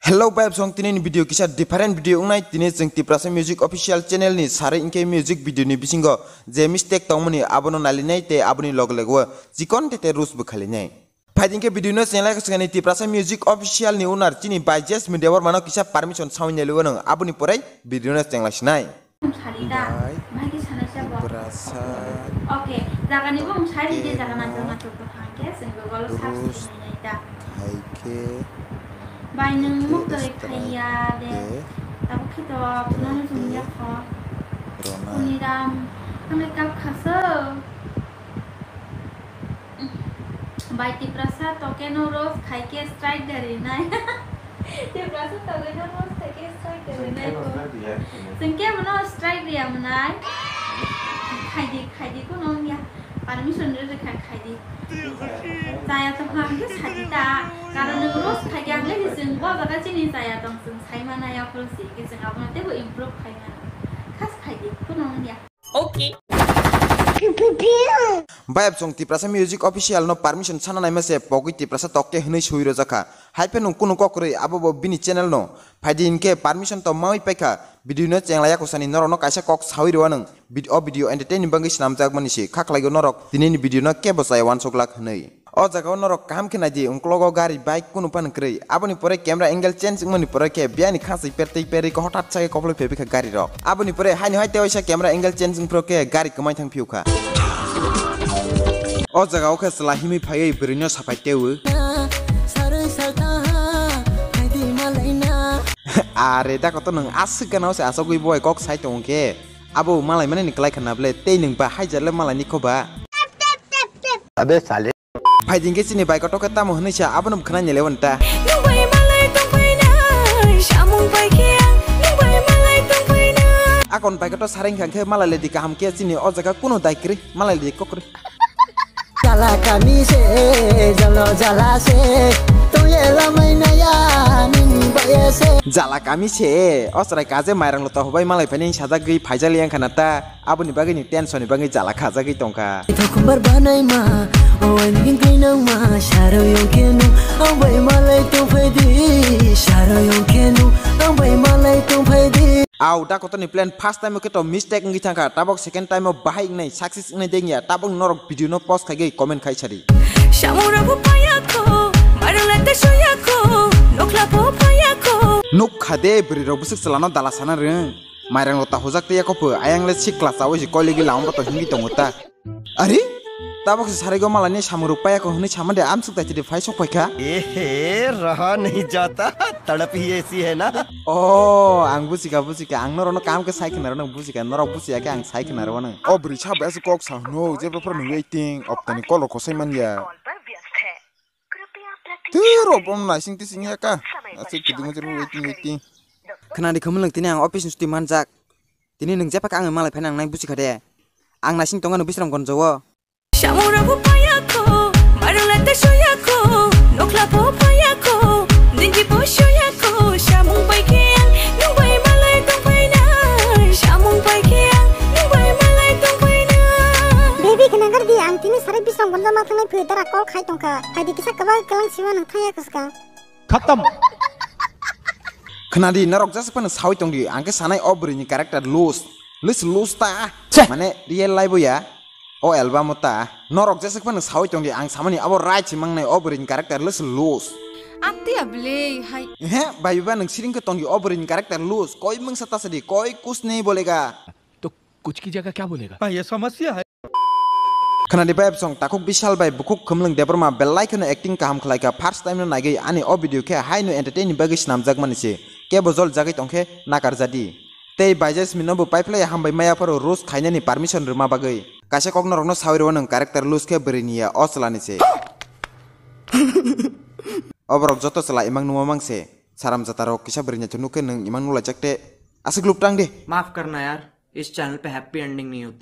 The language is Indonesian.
Hello vibes song tini video kisah different video ungnai tini jeng Tiprasa Music official channel ni sare inke music video ni bisingo je mistake tongmani abono nalinai te aboni loglegwa jikon te rules bukhalinai fighting ke video no channel kasgani Tiprasa Music official ni unar tini by just mediawar mano kisah permission sound nelu nang aboni porai video no channel sinai Tiprasa oke jangan ibu mencari dia jangan ngatur ke sehingga kalau saksi haike Bài nâng mốc đời thầy để tao khi tao nó dùng nhạc khó Uni đam Thằng này cặp khá sơ Bài Tiprasa tao cái nó rose khai cái strike dari này Tiprasa tao cái nó rose khai cái strike dari nàyซึ่งcái mà nó strike dia mà này khai đi có nó nha Permission dari khai đi Saya tempat itu sadita karena nurus kayak lagi semua bakal sini saya langsung saya mana ya kursi kisah apa nanti bu improve kayak khas kayak pun orang dia oke Vibe song Tiprasa Music official no permission sana naima se pogui Tiprasa tokke hnai suiro jaka hype no kuno kokre abo bini channel no phadi inke permission to maui peka video no chenglaya kusani norono kaisa kok sawiro nang video entertaining bangi snamjak manisi khaklaigo norok dinini video no ke bosai 1 soklak hnai o jaga norok kam khena di ungklogo gari bike kuno pan krei aboni pore camera angle change mani pore ke biani khasai pertei peri ko hotat chai koplo pepi kha gari rok aboni pore haini haite oisa camera angle change pro ke gari kamai thang piuka o jaga o khasla himi phai brino sapai tewu are da koto nang asik kana se asogui boy kok sai tongke abo malai mane niklai khana ble tei ning ba haijarle malai ni khoba अबे साले fighting ke sini bike to kata mo hnecha abonum khana nyelewanta akon bike to saring khangke malai le dikaham ke sini o jaga kuno daikri malai le kokri jala kami se jala se to ye la maina ya ning baye se jala kami se osrai kaje mairang loto hobai malai pani saja gei phaijali yang khanata aboni bagi ni tension ni bagi jala khaja gei tongka to kumbar banai ma o ning gei nang ma sharo yo kenu ang bai malai to phedi sharo yo kenu ang bai malai to phedi au da koto ni plan first time ke to mistake ngi thangka tabok second time bahai ngai success ngai dengya tabok norok video no post khai gei comment khai chari shamura bu paya ko marang lata shoya ko nokla bu paya ko nuk khade bri ro busuk salano dala sana reng mairang lota hojak te yakop ayang le sik class awi college gi laung to hingi tongota are tabok se sare go malani samuruk paya ko hni chamade amsuk ta chidi phai sok paikha ए रहा नहीं जाता तड़प ही ऐसी है ना oh ang busika ang norono kam ke saik naro nang busika norok busia ke ang saik naro nang oh bri cha ba kok sa no je pro no waiting optani kolor ko sai man ya tiro bom na sing ti sing ya ka asik kidung je waiting khana di khamlang tini ang office nusti manjak tini nang jepa ka ang malai phanang nai busika de ang na sing tonga no bisram kon jowo shamura bu paya ko marang lata shoya ko nokla bu paya ko ninji bu shoya ko shamung bai kyang nung bai malai tong bai na shamung bai kyang nung bai malai tong bai na baby kana gar di ang tini sare bisam gonja ma thangai phetara kol khai tongka ai di kisa kaba kalang siwa nang thaya kaska खत्म khana di narok jas pan sawi tong di angke sanai obri ni character lose ta mane real life ya o album ta norok jas pan sawi tong di ang samani abo right simang nai obri ni character lose Ati able hai he bayu ba nang siring ke tong di obri ni character lose koi mung sata sadi koi kuch nahi bolega तो कुछ की जगह क्या बोलेगा ये समस्या है khana di vibe song takuk bishal bai bukuk khumlang debrma belai kono acting kaham khlaika first time no nagai ani o video ke hai no entertaining bagi snamjak manise ke bozol jagai tongke nakar jadi tei bajas minobu pipeline hambai maya paro rose khainani permission ruma bagai kase kokno rokno sawiro nang character lose ke berenia oslani se obrok joto sala imang nuwa mangse saram jataro kisa berinya chunuke nang imang nula jakte asik luptang de माफ करना यार इस चैनल पे happy ending नहीं होती